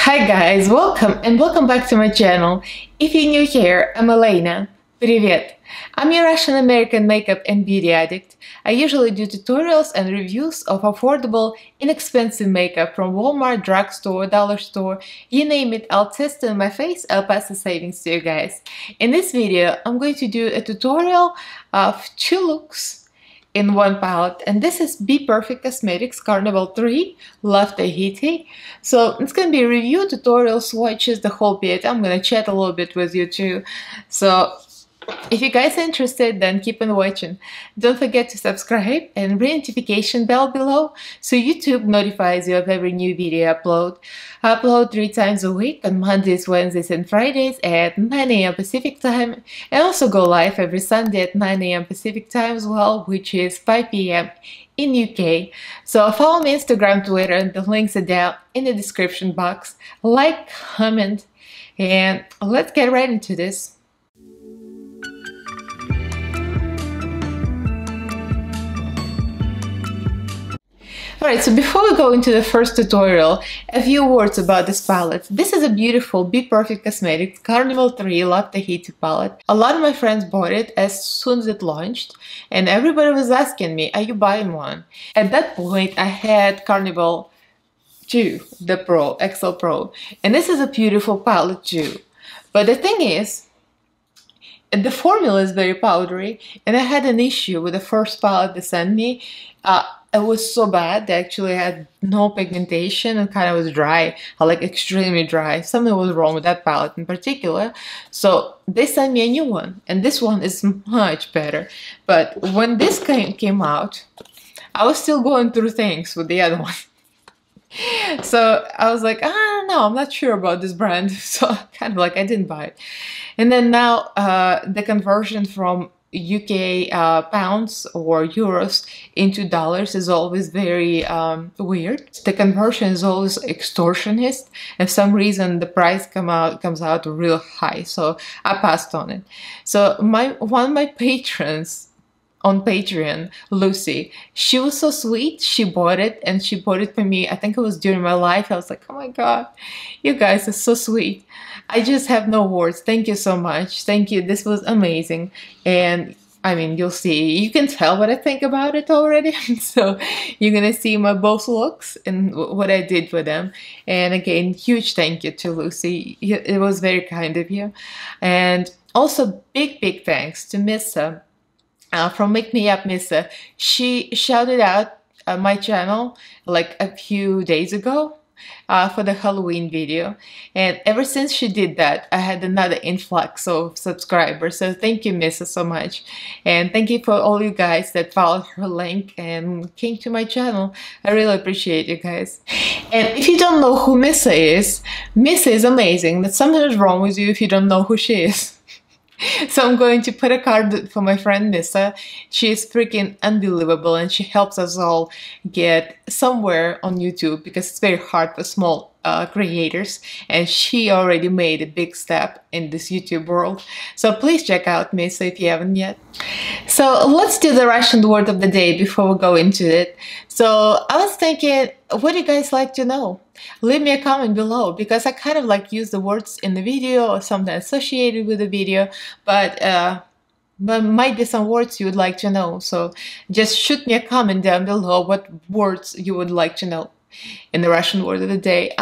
Hi guys, welcome back to my channel. If you're new here, I'm Elaina. Привет! I'm a Russian-American makeup and beauty addict. I usually do tutorials and reviews of affordable, inexpensive makeup from Walmart, drugstore, dollar store, you name it. I'll test it on my face, I'll pass the savings to you guys. In this video, I'm going to do a tutorial of 2 looks in one palette, and this is Bperfect Cosmetics Carnival 3 Love Tahiti. So it's gonna be a review, tutorial, swatches, the whole bit. I'm gonna chat a little bit with you too. So if you guys are interested, then keep on watching. Don't forget to subscribe and ring notification bell below so YouTube notifies you of every new video upload. I upload 3 times a week on Mondays, Wednesdays and Fridays at 9 AM Pacific time, and also go live every Sunday at 9 AM Pacific time as well, which is 5 PM in UK. So follow me on Instagram, Twitter, and the links are down in the description box. Like, comment, and let's get right into this. Alright, so before we go into the first tutorial, a few words about this palette. This is a beautiful Bperfect Cosmetics Carnival 3 Love Tahiti palette. A lot of my friends bought it as soon as it launched, and everybody was asking me, are you buying one? At that point, I had Carnival 2, the Pro, XL Pro, and this is a beautiful palette too. But the thing is, the formula is very powdery, and I had an issue with the first palette they sent me. It was so bad. They actually had no pigmentation and kind of was dry, like extremely dry. Something was wrong with that palette in particular. So they sent me a new one, and this one is much better. But when this came out, I was still going through things with the other one. So I was like, I don't know, I'm not sure about this brand. So kind of like I didn't buy it. And then now the conversion from UK pounds or euros into dollars is always very weird. The conversion is always extortionist, and for some reason the price comes out real high, so I passed on it. So one of my patrons on Patreon, Lucy, she was so sweet. She bought it, and she bought it for me. I think it was during my life. I was like, oh my god, you guys are so sweet. I just have no words. Thank you so much. Thank you. This was amazing. And I mean, you'll see, you can tell what I think about it already. So you're gonna see my both looks and what I did with them. And again, huge thank you to Lucy. It was very kind of you. And also big thanks to Missa from Make Me Up. Missa, she shouted out my channel like a few days ago for the Halloween video, and ever since she did that, I had another influx of subscribers. So thank you, Missa, so much, and thank you for all you guys that followed her link and came to my channel. I really appreciate you guys. And if you don't know who Missa is amazing. That's something wrong with you if you don't know who she is. So I'm going to put a card for my friend Missa. She is freaking unbelievable, and she helps us all get somewhere on YouTube because it's very hard for small creators, and she already made a big step in this YouTube world. So please check out Missa if you haven't yet. So let's do the Russian word of the day before we go into it. So I was thinking, what do you guys like to know? Leave me a comment below, because I kind of like use the words in the video or something associated with the video, but might be some words you would like to know. So just shoot me a comment down below what words you would like to know in the Russian word of the day.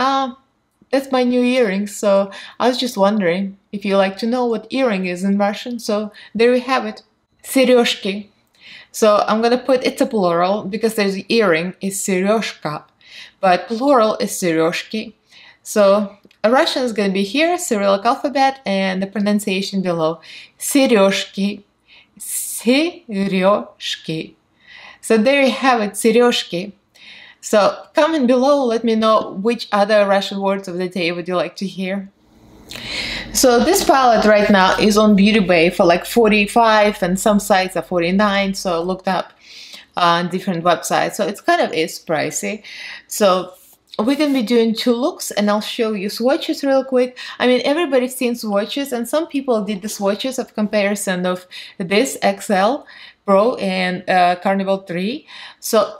That's my new earring, so I was just wondering if you like to know what earring is in Russian. So there we have it. Сережки. So I'm gonna put it's a plural because there's earring is сережка, but plural is сережки. So Russian is gonna be here, Cyrillic alphabet, and the pronunciation below. Сережки. Сережки. So there you have it, сережки. So comment below, let me know which other Russian words of the day would you like to hear. So this palette right now is on Beauty Bay for like 45, and some sites are 49, so I looked up on different websites. So it's kind of is pricey. So we're gonna be doing 2 looks, and I'll show you swatches real quick. I mean, everybody's seen swatches, and some people did the swatches of comparison of this XL Pro and Carnival 3. So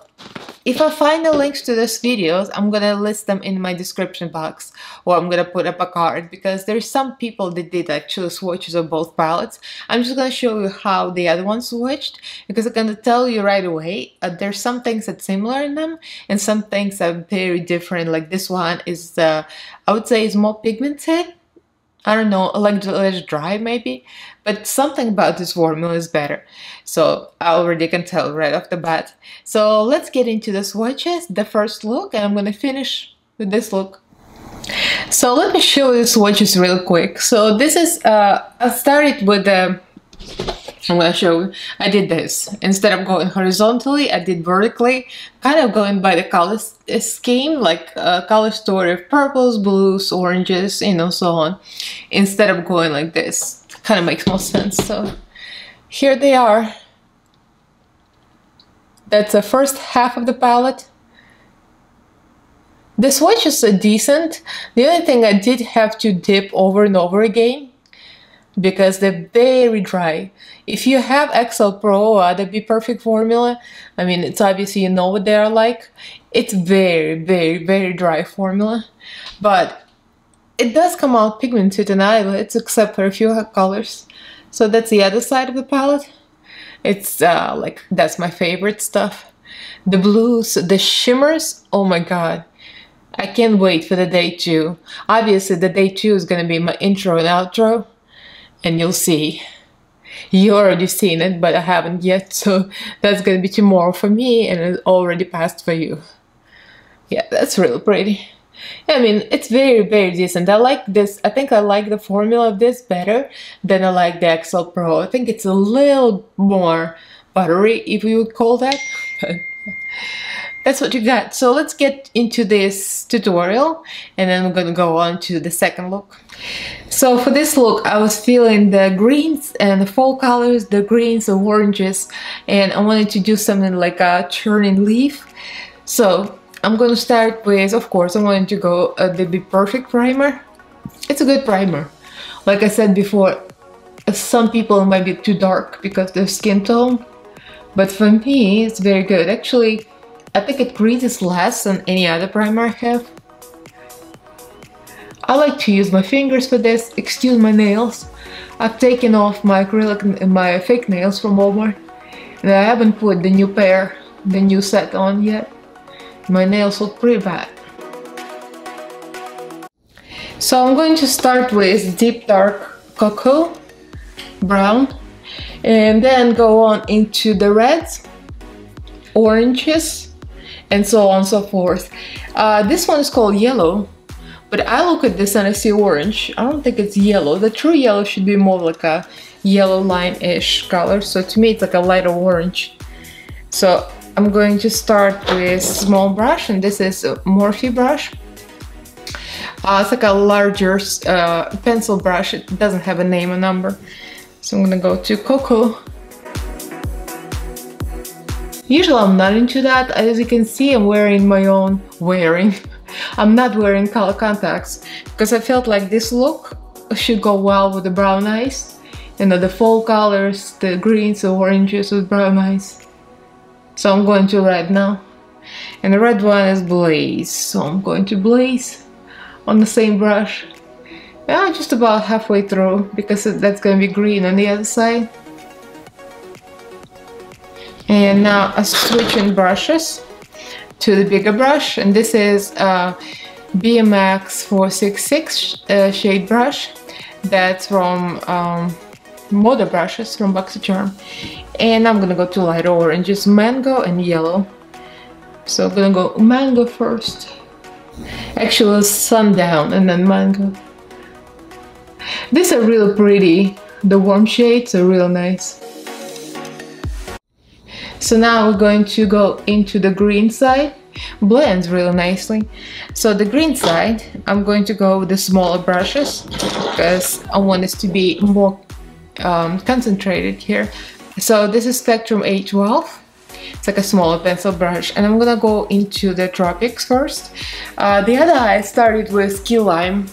If I find the links to those videos, I'm gonna list them in my description box, or I'm gonna put up a card, because there's some people that did actually swatches of both palettes. I'm just gonna show you how the other ones switched, because I'm gonna tell you right away, there's some things that's similar in them and some things are very different. Like this one is, I would say, is more pigmented. I don't know, like less dry maybe, but something about this formula is better. So I already can tell right off the bat. So let's get into the swatches, the first look, and I'm gonna finish with this look. So let me show you the swatches real quick. So this is, I started with the, I'm gonna show you, I did this. Instead of going horizontally, I did vertically, kind of going by the color scheme, like a color story of purples, blues, oranges, you know, so on. Instead of going like this, kind of makes more sense. So here they are. That's the first half of the palette. The swatches are decent. The only thing, I did have to dip over and over again, because they're very dry. If you have XL Pro or the Bperfect formula, I mean, it's obviously, you know what they are like. It's very, very, very dry formula, but it does come out pigmented in eyelids, except for a few colors. So that's the other side of the palette. It's like, that's my favorite stuff. The blues, the shimmers, oh my god. I can't wait for the day 2. Obviously, the day 2 is gonna be my intro and outro, and you'll see. You already seen it, but I haven't yet, so that's gonna be tomorrow for me, and it's already passed for you. Yeah, that's really pretty. I mean, it's very, very decent. I like this. I think I like the formula of this better than I like the XL Pro. I think it's a little more buttery, if you would call that. But that's what you got. So let's get into this tutorial, and then we're gonna go on to the second look. So for this look, I was feeling the greens and the fall colors, the greens, the oranges, and I wanted to do something like a turning leaf. So I'm gonna start with, of course, I'm going to go the Bperfect primer. It's a good primer. Like I said before, some people might be too dark because of their skin tone, but for me, it's very good. Actually, I think it creases less than any other primer I have. I like to use my fingers for this. Excuse my nails. I've taken off my acrylic and my fake nails from Walmart, and I haven't put the new pair, the new set on yet. My nails look pretty bad. So I'm going to start with deep dark cocoa brown, and then go on into the reds, oranges, and so on and so forth. This one is called yellow, but I look at this and I see orange. I don't think it's yellow. The true yellow should be more like a yellow lime-ish color, so to me it's like a lighter orange. So I'm going to start with small brush, and this is a Morphe brush. It's like a larger pencil brush. It doesn't have a name or number. So I'm gonna go to cocoa. Usually I'm not into that. As you can see, I'm wearing my own I'm not wearing color contacts, because I felt like this look should go well with the brown eyes. You know, the fall colors, the greens, the oranges with brown eyes. So I'm going to red now. And the red one is Blaze. So I'm going to Blaze on the same brush. Yeah, just about halfway through, because that's going to be green on the other side. And now I'm switching brushes to the bigger brush, and this is BMX 466 shade brush. That's from Moda brushes from BoxyCharm. And I'm gonna go to lighter oranges, mango and yellow. So I'm gonna go mango first. Actually, sundown and then mango. These are really pretty. The warm shades are real nice. So now we're going to go into the green side. Blends really nicely. So the green side, I'm going to go with the smaller brushes, because I want this to be more concentrated here. So this is Spectrum A12. It's like a smaller pencil brush, and I'm gonna go into the tropics first. The other eye started with key lime,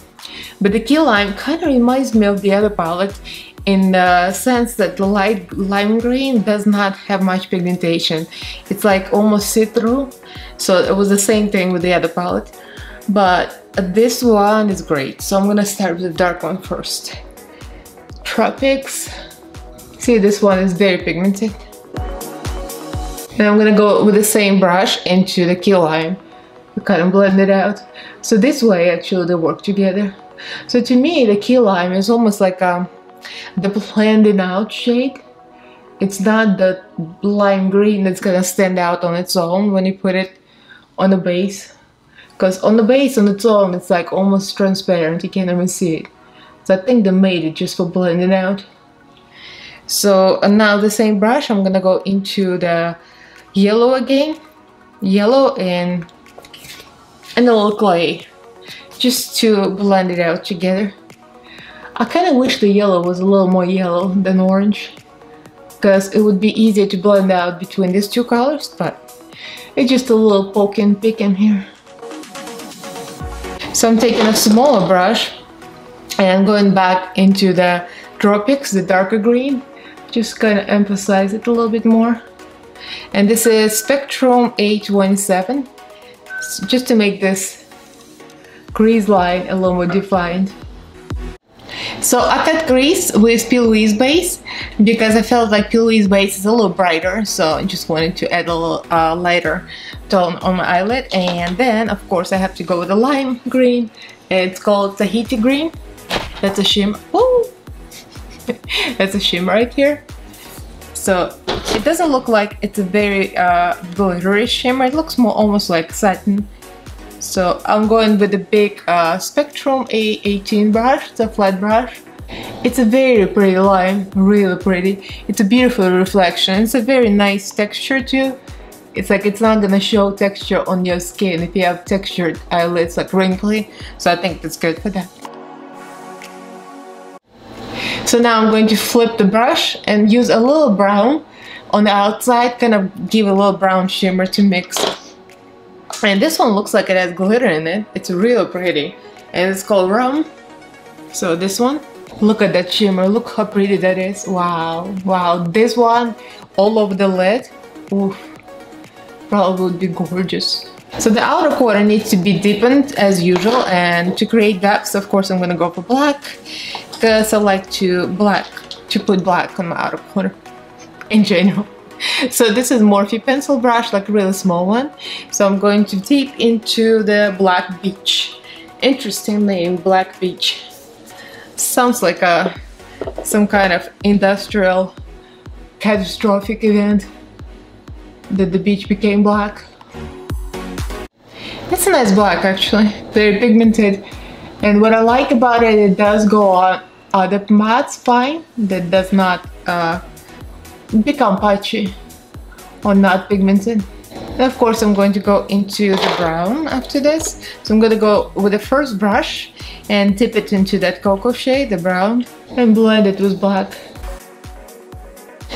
but the key lime kind of reminds me of the other palette in the sense that the light lime green does not have much pigmentation. It's like almost see-through. So it was the same thing with the other palette. But this one is great. So I'm gonna start with the dark one first. Tropics. See, this one is very pigmented. And I'm gonna go with the same brush into the key lime to kind of blend it out. So this way actually they work together. So to me the key lime is almost like the blending out shade. It's not the lime green that's gonna stand out on its own when you put it on the base. Because on the base on its own it's like almost transparent, you can't even see it. So I think they made it just for blending out. So now the same brush, I'm gonna go into the yellow again. Yellow and a little clay. Just to blend it out together. I kind of wish the yellow was a little more yellow than orange. Because it would be easier to blend out between these two colors. But it's just a little poking picking here. So I'm taking a smaller brush. And going back into the tropics, the darker green. Just kind of emphasize it a little bit more. And this is Spectrum A27, just to make this crease line a little more defined. So I cut crease with Louise base because I felt like Louise base is a little brighter, so I just wanted to add a little lighter tone on my eyelid. And then of course I have to go with the lime green. It's called Tahiti green. That's a shimmer. Woo! That's a shimmer right here. So it doesn't look like it's a very glittery shimmer. It looks more almost like satin. So I'm going with the big Spectrum A18 brush. It's a flat brush. It's a very pretty lime, really pretty. It's a beautiful reflection. It's a very nice texture too. It's like it's not gonna show texture on your skin if you have textured eyelids like wrinkly. So I think that's good for that. So now I'm going to flip the brush and use a little brown on the outside, kind of give a little brown shimmer to mix. And this one looks like it has glitter in it. It's real pretty. And it's called Rum. So this one, look at that shimmer. Look how pretty that is. Wow. Wow. This one all over the lid. Oof. Probably would be gorgeous. So the outer corner needs to be deepened as usual. And to create gaps, of course, I'm going to go for black. Because I like to put black on my outer corner in general. So this is Morphe pencil brush, like a really small one. So I'm going to dip into the Black Beach. Interesting name, Black Beach. Sounds like some kind of industrial catastrophic event that the beach became black. It's a nice black actually, very pigmented. And what I like about it, it does go on other mattes fine, that does not become patchy or not pigmented. And of course I'm going to go into the brown after this. So I'm going to go with the first brush and dip it into that cocoa shade, the brown, and blend it with black.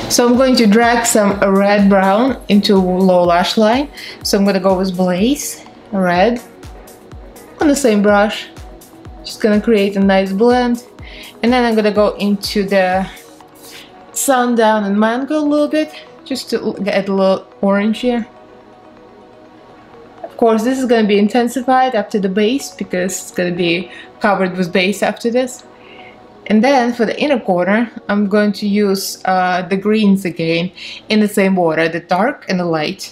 So I'm going to drag some red brown into low lash line. So I'm going to go with Blaze red on the same brush. Just gonna create a nice blend. And then I'm gonna go into the Sundown and Mango a little bit, just to get a little orange here. Of course, this is gonna be intensified after the base because it's gonna be covered with base after this. And then for the inner corner, I'm going to use the greens again in the same order, the dark and the light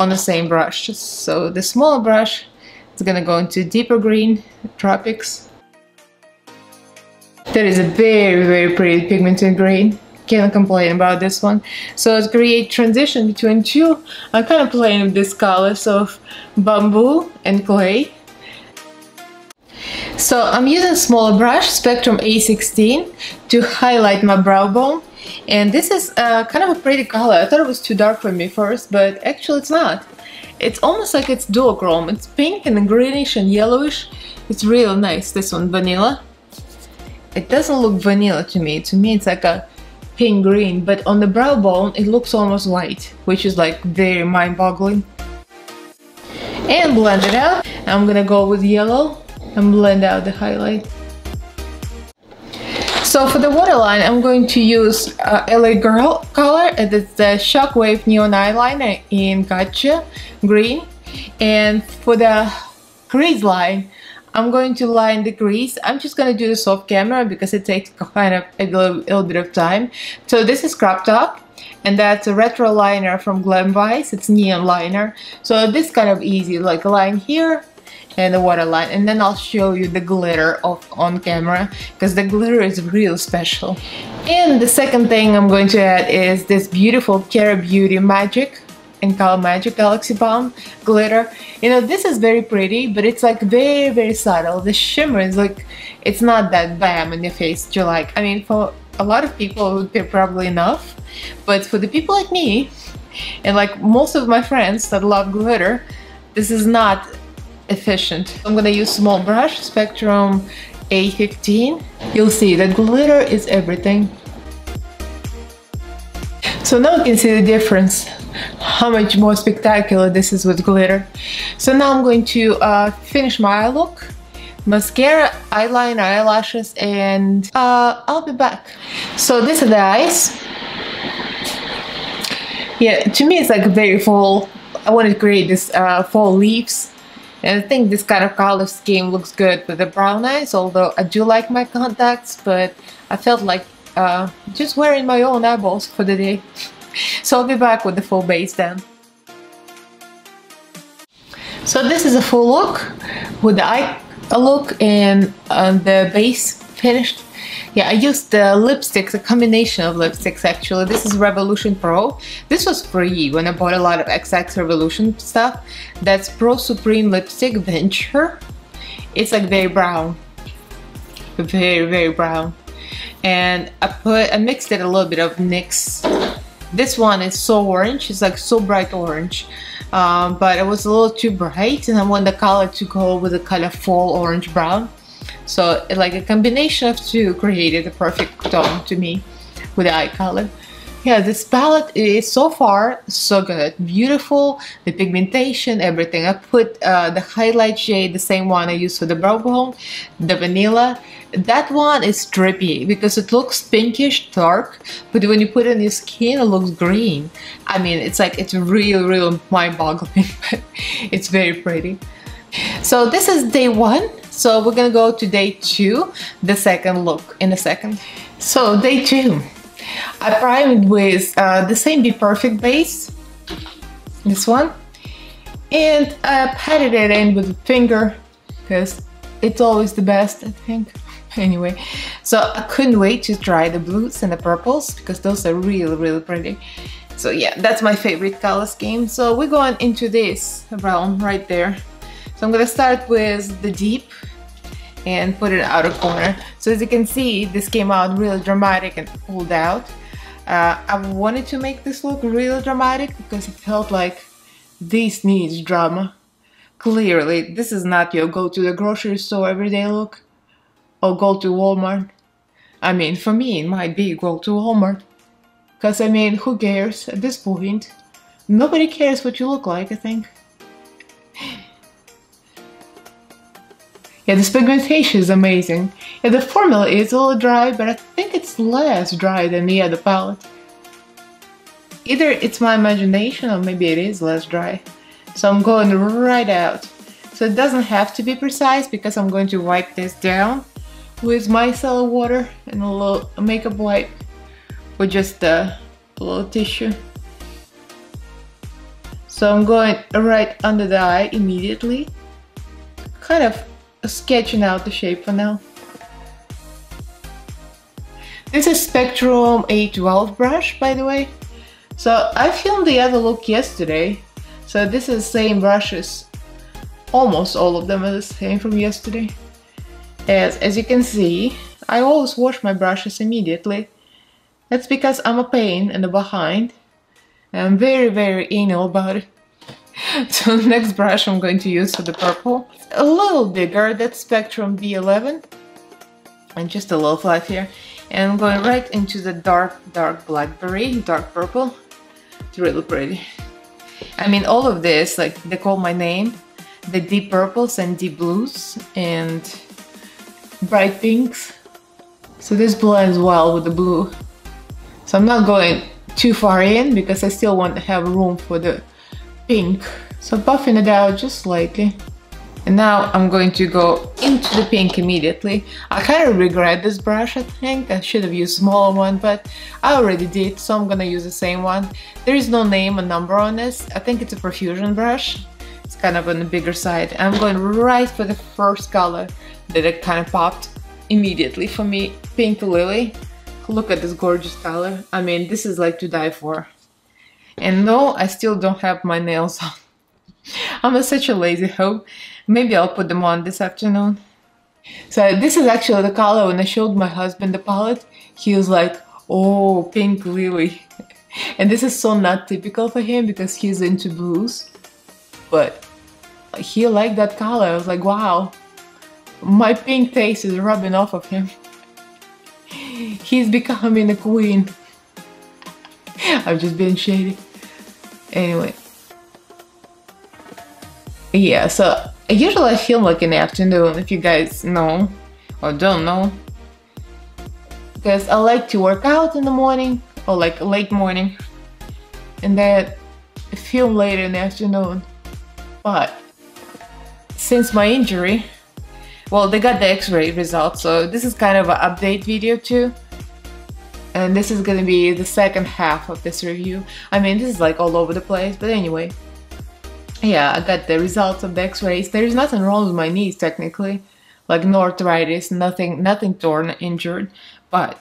on the same brush. So the smaller brush is gonna go into deeper green, Tropics. That is a very pretty pigmented green. Can't complain about this one. So to create transition between two, I'm kind of playing with these colors of bamboo and clay. So I'm using smaller brush, Spectrum A16, to highlight my brow bone. And this is kind of a pretty color. I thought it was too dark for me first, but actually it's not. It's almost like it's duochrome. It's pink and greenish and yellowish. It's real nice. This one, vanilla. It doesn't look vanilla to me. To me it's like a pink green, but on the brow bone it looks almost white, which is like very mind-boggling. And blend it out. I'm gonna go with yellow and blend out the highlight. So for the waterline, I'm going to use LA Girl color. It's the Shockwave Neon Eyeliner in Gotcha Green. And for the crease line, I'm going to line the crease. I'm just going to do this off camera because it takes kind of a little bit of time. So this is Crop Top, and that's a retro liner from Glam. It's neon liner. So this kind of easy, like a line here and the waterline, and then I'll show you the glitter on camera because the glitter is real special. And the second thing I'm going to add is this beautiful Cara Beauty Magic and Color Magic Galaxy Balm glitter. You know, this is very pretty, but it's like very subtle. The shimmer is like, it's not that bam in your face that you like. I mean, for a lot of people it would be probably enough, but for the people like me and like most of my friends that love glitter, this is not efficient. I'm gonna use small brush, Spectrum A15. You'll see the glitter is everything. So now you can see the difference, how much more spectacular this is with glitter. So now I'm going to finish my eye look, mascara, eyeliner, eyelashes, and I'll be back. So this is the eyes. Yeah, to me it's like very fall. I want to create this fall leaves. And I think this kind of color scheme looks good with the brown eyes, although I do like my contacts, but I felt like just wearing my own eyeballs for the day. So I'll be back with the full base then. So this is a full look with the eye look and the base finished. Yeah, I used the lipsticks, a combination of lipsticks actually. This is Revolution Pro. This was free when I bought a lot of XX Revolution stuff. That's Pro Supreme Lipstick Venture. It's like very brown. Very brown. And I mixed it a little bit of NYX. This one is so orange, it's like so bright orange. But it was a little too bright and I want the color to go with the color fall orange brown. So like a combination of two created a perfect tone to me with the eye color. Yeah, this palette is so far so good. Beautiful, the pigmentation, everything. I put the highlight shade, the same one I used for the brow bone, the vanilla. That one is trippy because it looks pinkish dark, but when you put it on your skin it looks green. I mean, it's like, it's real mind-boggling, but it's very pretty. So this is day one. So we're gonna go to day two, the second look in a second. So day two, I primed with the same Bperfect base, this one, and I patted it in with a finger because it's always the best, I think. Anyway, so I couldn't wait to try the blues and the purples because those are really pretty. So yeah, that's my favorite color scheme. So we're going into this realm right there. So I'm gonna start with the deep and put it outer corner. So as you can see, this came out really dramatic and pulled out. I wanted to make this look real dramatic because it felt like this needs drama. Clearly, this is not your go to the grocery store everyday look or go to Walmart. I mean, for me, it might be go to Walmart. Because I mean, who cares at this point? Nobody cares what you look like, I think. Yeah, this pigmentation is amazing. Yeah, the formula is a little dry, but I think it's less dry than the other palette. Either it's my imagination or maybe it is less dry. So I'm going right out. So it doesn't have to be precise because I'm going to wipe this down with micellar water and a little makeup wipe with just a little tissue. So I'm going right under the eye immediately. Kind of sketching out the shape for now. This is Spectrum A12 brush, by the way. So I filmed the other look yesterday. So this is the same brushes. Almost all of them are the same from yesterday. As you can see, I always wash my brushes immediately. That's because I'm a pain in the behind. And I'm very anal about it. So the next brush I'm going to use for the purple. A little bigger, that's Spectrum B11. And just a little flat here. And I'm going right into the dark blackberry, dark purple. It's really pretty. I mean, all of this, like they call my name, the deep purples and deep blues and bright pinks. So this blends well with the blue. So I'm not going too far in because I still want to have room for the pink. So buffing it out just slightly. And now I'm going to go into the pink immediately. I kind of regret this brush, I think. I should have used a smaller one, but I already did, so I'm gonna use the same one. There is no name or number on this. I think it's a profusion brush. It's kind of on the bigger side. I'm going right for the first color that it kind of popped immediately for me, Pink Lily. Look at this gorgeous color. I mean, this is like to die for. And no, I still don't have my nails on. I'm such a lazy hoe. Maybe I'll put them on this afternoon. So this is actually the color. When I showed my husband the palette, he was like, oh, Pink Lily. And this is so not typical for him because he's into blues. But he liked that color. I was like, wow, my pink taste is rubbing off of him. He's becoming a queen. I've just been shady. Anyway. Yeah, so usually I film like in the afternoon, if you guys know or don't know. Because I like to work out in the morning or like late morning. And then film later in the afternoon. But since my injury, well, they got the x-ray results, so this is kind of an update video too. And this is gonna be the second half of this review. I mean, this is like all over the place, but anyway. Yeah, I got the results of the x-rays. There is nothing wrong with my knees technically. Like no arthritis, nothing torn, injured. But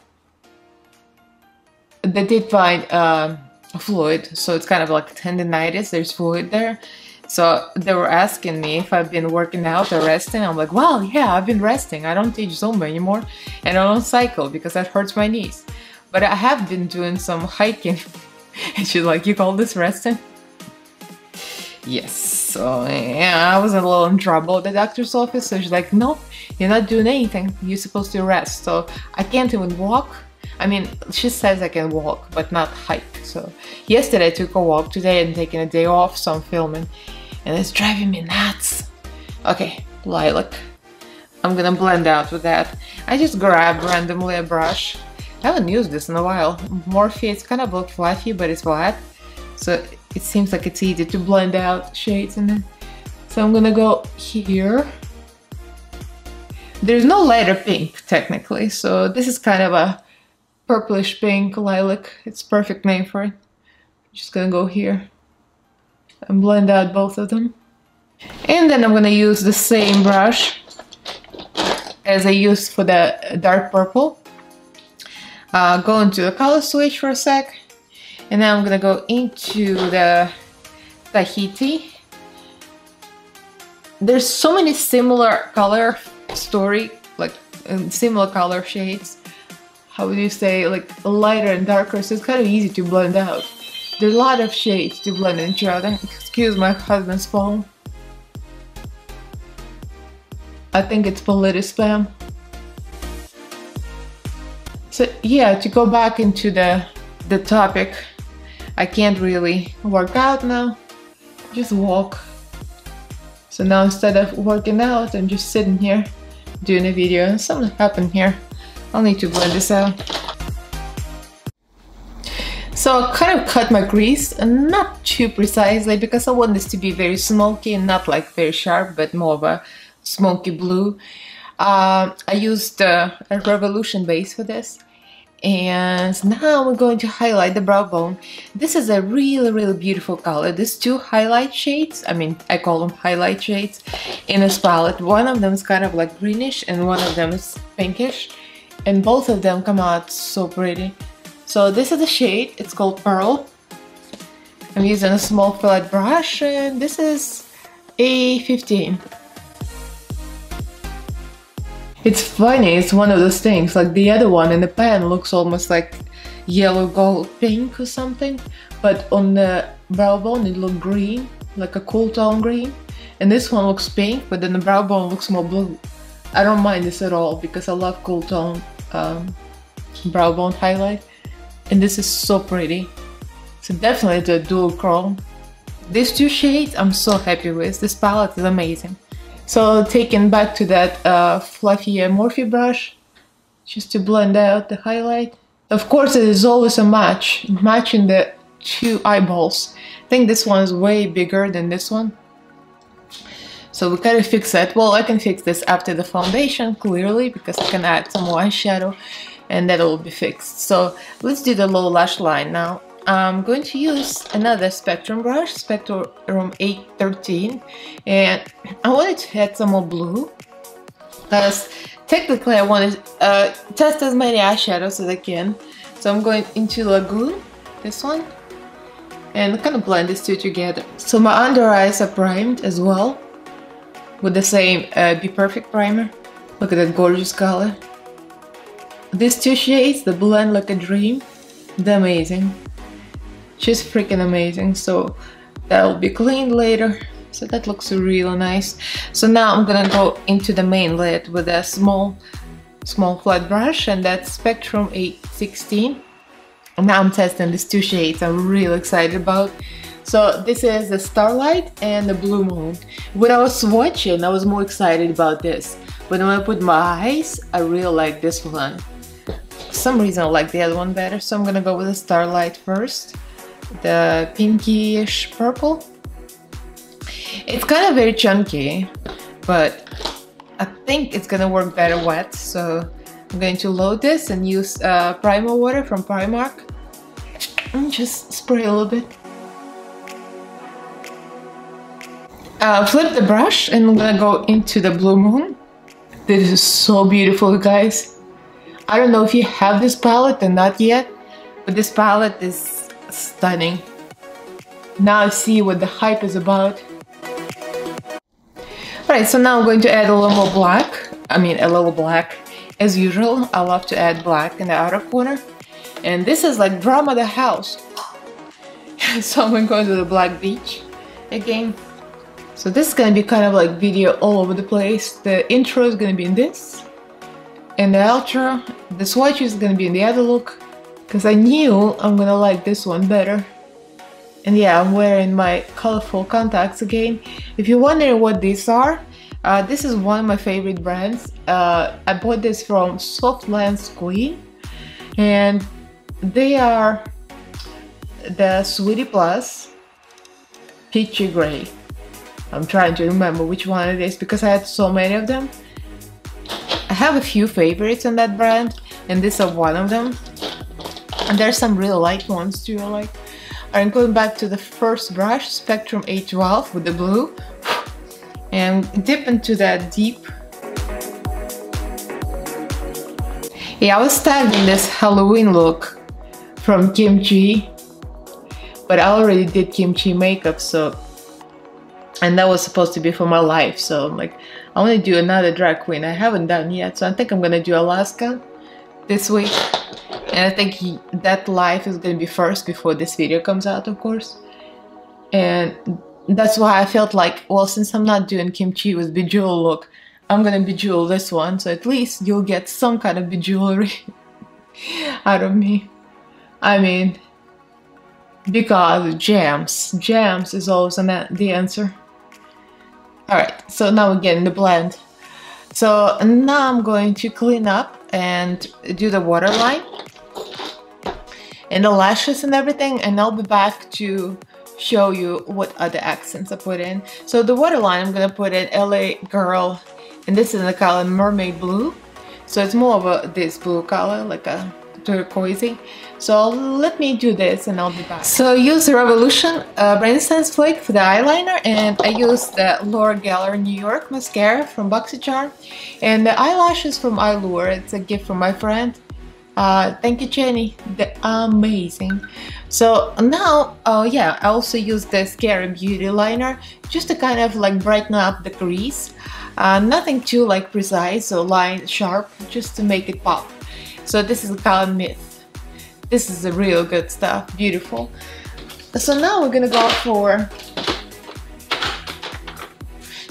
they did find fluid, so it's kind of like tendinitis, there's fluid there. So they were asking me if I've been working out or resting. I'm like, well, yeah, I've been resting. I don't teach Zumba anymore and I don't cycle because that hurts my knees. But I have been doing some hiking. And she's like, you call this resting? Yes, so yeah, I was a little in trouble at the doctor's office. So she's like, no, you're not doing anything. You're supposed to rest. So I can't even walk. I mean, she says I can walk, but not hike. So yesterday I took a walk. Today I'm taking a day off, so I'm filming. And it's driving me nuts. Okay, lilac. I'm gonna blend out with that. I just grabbed randomly a brush. I haven't used this in a while. Morphe, it's kind of look fluffy, but it's flat. So it seems like it's easy to blend out shades in it. So I'm gonna go here. There's no lighter pink, technically. So this is kind of a purplish pink lilac. It's perfect name for it. Just gonna go here and blend out both of them. And then I'm gonna use the same brush as I used for the dark purple. Go into the color switch for a sec. And now I'm gonna go into the Tahiti. There's so many similar color story, like similar color shades. How would you say, like lighter and darker, so it's kind of easy to blend out. There's a lot of shades to blend into each other. Excuse my husband's phone. I think it's political spam. So yeah, to go back into the topic, I can't really work out now, just walk. So now instead of working out, I'm just sitting here doing a video, and something happened here. I'll need to blend this out. So I kind of cut my crease, and not too precisely because I want this to be very smoky and not like very sharp, but more of a smoky blue. I used a Revolution base for this. And now we're going to highlight the brow bone. This is a really beautiful color. These two highlight shades, I mean, I call them highlight shades in this palette. One of them is kind of like greenish and one of them is pinkish. And both of them come out so pretty. So this is the shade, it's called Pearl. I'm using a small flat brush and this is A15. It's funny, it's one of those things, like the other one in the pan looks almost like yellow gold pink or something, but on the brow bone it looked green, like a cool tone green, and this one looks pink, but then the brow bone looks more blue. I don't mind this at all because I love cool tone brow bone highlight, and this is so pretty. So definitely the dual chrome. These two shades I'm so happy with. This palette is amazing. So taking back to that fluffy Morphe brush, just to blend out the highlight. Of course, it is always a matching the two eyeballs. I think this one is way bigger than this one. So we gotta fix that. Well, I can fix this after the foundation, clearly, because I can add some more eyeshadow and that will be fixed. So let's do the low lash line now. I'm going to use another Spectrum brush, Spectrum 813, and I wanted to add some more blue because technically I want to test as many eyeshadows as I can. So I'm going into Lagoon, this one, and kind of blend these two together. So my under eyes are primed as well with the same Bperfect primer. Look at that gorgeous color. These two shades, they blend like a dream. They're amazing. Just freaking amazing. So that'll be cleaned later. So that looks really nice. So now I'm gonna go into the main lid with a small flat brush, and that's Spectrum 816. And now I'm testing these two shades I'm really excited about. So this is the Starlight and the Blue Moon. When I was swatching, I was more excited about this. But when I put my eyes, I really like this one. For some reason I like the other one better, so I'm gonna go with the Starlight first. The pinkish purple. It's kind of very chunky, but I think it's gonna work better wet. So I'm going to load this and use primer water from Primark. And just spray a little bit. Flip the brush and I'm gonna go into the Blue Moon. This is so beautiful, guys. I don't know if you have this palette or not yet, but this palette is stunning. Now I see what the hype is about. Alright, so now I'm going to add a little more black. I mean, a little black. As usual, I love to add black in the outer corner. And this is like drama the house. So I'm going to go to the Black Beach again. So this is going to be kind of like video all over the place. The intro is going to be in this. And the outro, the swatches is going to be in the other look. Because I knew I'm going to like this one better. And yeah, I'm wearing my colorful contacts again. If you're wondering what these are, this is one of my favorite brands. I bought this from Soft Lens Queen. And they are the Sweetie Plus Peachy Gray. I'm trying to remember which one it is because I had so many of them. I have a few favorites in that brand, and this is one of them. And there's some real light ones too I like. I'm going back to the first brush, Spectrum 812 with the blue, and dip into that deep. Yeah, I was tagged in this Halloween look from Kimchi, but I already did Kimchi makeup, so, and that was supposed to be for my life, so I'm like, I want to do another drag queen I haven't done yet, so I think I'm gonna do Alaska this week. And I think that live is going to be first before this video comes out, of course. And that's why I felt like, well, since I'm not doing Kimchi with bejeweled look, I'm going to bejewel this one. So at least you'll get some kind of bejewelry out of me. I mean, because gems is always the answer. Alright, so now we're getting the blend. So now I'm going to clean up and do the waterline and the lashes and everything, and I'll be back to show you what other accents I put in. So the waterline, I'm gonna put in LA Girl, and this is in the color Mermaid Blue. So it's more of this blue color, like a turquoisey. So let me do this and I'll be back. So I use the Revolution Renaissance Flake for the eyeliner, and I use the Laura Geller New York mascara from BoxyCharm, and the eyelashes from Allure. It's a gift from my friend. Thank you, Jenny. They're amazing. So now, yeah, I also use the Scary Beauty liner just to kind of like brighten up the crease. Nothing too like precise or line sharp, just to make it pop. So this is the color Myth. This is the real good stuff, beautiful. So now we're gonna go for.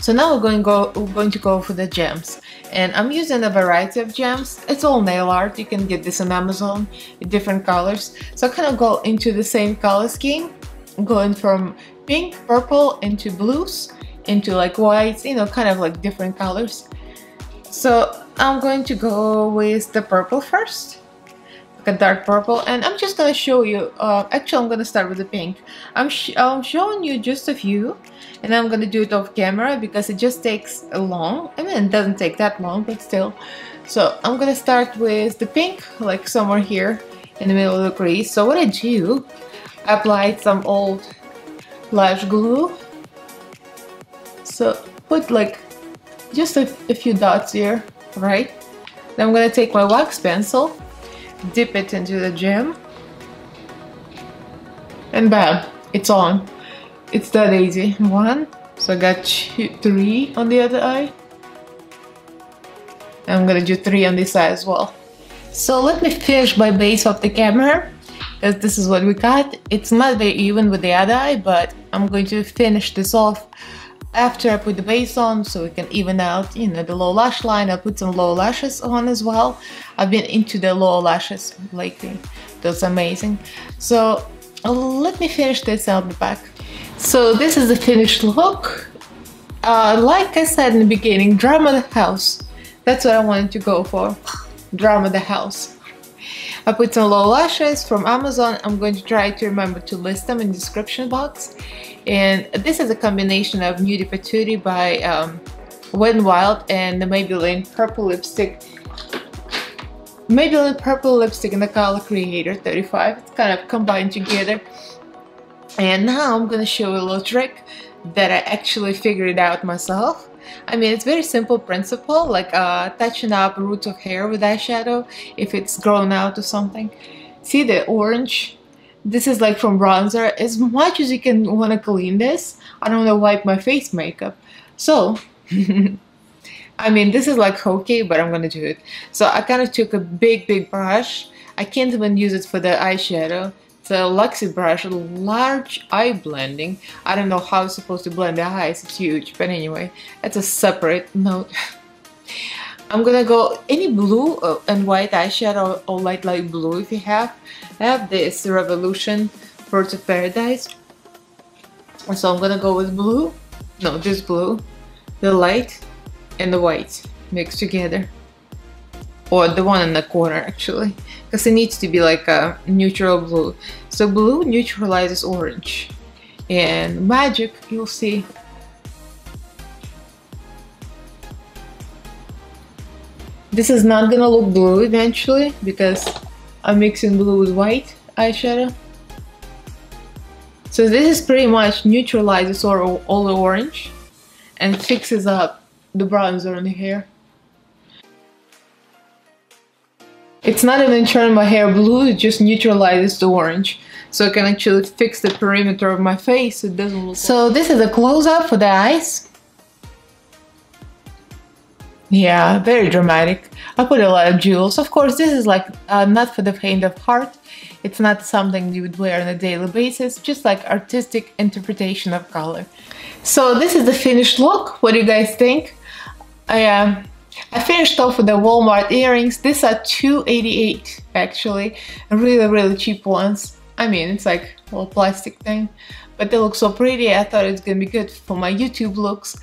So now we're going to go for the gems. And I'm using a variety of gems. It's all nail art. You can get this on Amazon in different colors. So I kind of go into the same color scheme, going from pink, purple, into blues, into like whites, you know, kind of like different colors. So I'm going to go with the purple first, like a dark purple, and I'm just gonna show you. Actually, I'm gonna start with the pink. I'm showing you just a few, and I'm gonna do it off camera because it just takes long. I mean, it doesn't take that long, but still. So I'm gonna start with the pink, like somewhere here in the middle of the crease. So what I do, I applied some old lash glue. So put like just a few dots here, right? Then I'm gonna take my wax pencil, dip it into the gem, and bam, it's on. It's that easy. One, so I got three on the other eye. And I'm gonna do three on this eye as well. So let me finish my base of the camera, because this is what we got. It's not very even with the other eye, but I'm going to finish this off after I put the base on, so we can even out, you know, the low lash line. I'll put some low lashes on as well. I've been into the low lashes lately. That's amazing. So let me finish this out the back. So this is the finished look. Like I said in the beginning, drama the house. That's what I wanted to go for. Drama the house. I put some low lashes from Amazon. I'm going to try to remember to list them in the description box. And this is a combination of Nudie Patootie by Wet n Wild and the Maybelline purple lipstick. Maybelline purple lipstick in the color Creator 35. It's kind of combined together. And now I'm gonna show you a little trick that I actually figured out myself. I mean, it's very simple principle, like touching up roots of hair with eyeshadow if it's grown out or something. See the orange? This is like from bronzer. As much as you can want to clean this, I don't want to wipe my face makeup. So, I mean, this is like hokey, but I'm gonna do it. So I kind of took a big brush. I can't even use it for the eyeshadow. It's a Luxie brush, a large eye blending. I don't know how it's supposed to blend the eyes, it's huge, but anyway, that's a separate note. I'm gonna go any blue and white eyeshadow or light blue if you have. I have this Revolution Birds of Paradise. So I'm gonna go with blue, no, this blue, the light and the white mixed together. Or the one in the corner actually, because it needs to be like a neutral blue. So blue neutralizes orange, and magic, you'll see. This is not gonna look blue eventually because I'm mixing blue with white eyeshadow. So this is pretty much neutralizes all the orange and fixes up the bronzer on the hair. It's not even turning my hair blue, it just neutralizes the orange. So I can actually fix the perimeter of my face so it doesn't look. So this is a close-up for the eyes. Yeah, very dramatic. I put a lot of jewels. Of course, this is like not for the faint of heart. It's not something you would wear on a daily basis, just like artistic interpretation of color. So this is the finished look. What do you guys think? I finished off with the Walmart earrings. These are $2.88 actually, really cheap ones. I mean, it's like a little plastic thing, but they look so pretty. I thought it's gonna be good for my YouTube looks.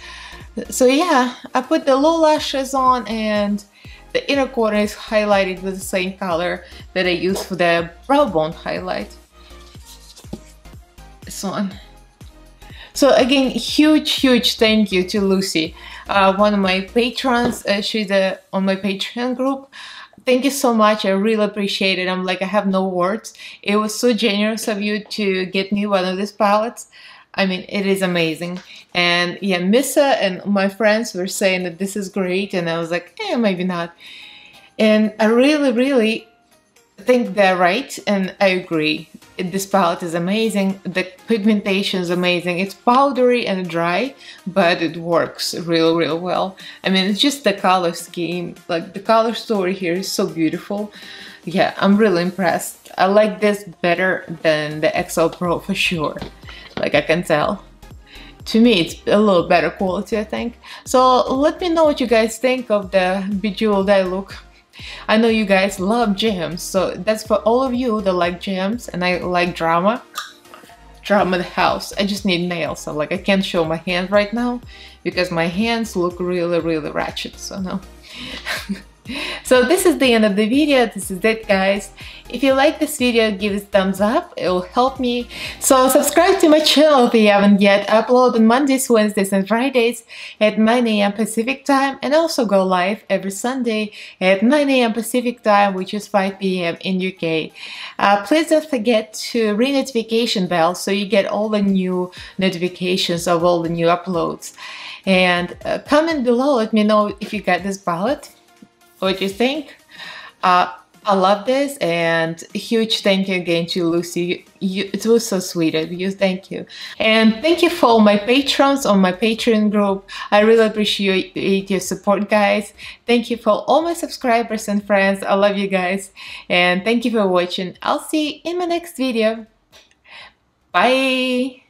So yeah, I put the low lashes on and the inner corner is highlighted with the same color that I used for the brow bone highlight. This one. So again, huge thank you to Lucy, one of my patrons. She's on my Patreon group. Thank you so much. I really appreciate it. I'm like, I have no words. It was so generous of you to get me one of these palettes. I mean, it is amazing. And yeah, Missa and my friends were saying that this is great, and I was like, maybe not. And I really think they're right, and I agree. This palette is amazing. The pigmentation is amazing. It's powdery and dry, but it works real well. I mean, it's just the color scheme. Like, the color story here is so beautiful. Yeah, I'm really impressed. I like this better than the XL Pro for sure. Like, I can tell. To me, it's a little better quality, I think. So let me know what you guys think of the bejeweled eye look. I know you guys love gems, so that's for all of you that like gems and I like drama. Drama the house. I just need nails, so like I can't show my hands right now because my hands look really ratchet, so no. So this is the end of the video. This is it, guys. If you like this video, give it a thumbs up. It will help me. So subscribe to my channel if you haven't yet. I upload on Mondays, Wednesdays, and Fridays at 9 AM Pacific time, and also go live every Sunday at 9 AM Pacific time, which is 5 PM in UK. Please don't forget to ring notification bell so you get all the new notifications of all the new uploads. And comment below. Let me know if you got this palette. What do you think? I love this, and a huge thank you again to Lucy. It was so sweet of you. Thank you. And thank you for all my patrons on my Patreon group. I really appreciate your support, guys. Thank you for all my subscribers and friends. I love you guys. And thank you for watching. I'll see you in my next video. Bye.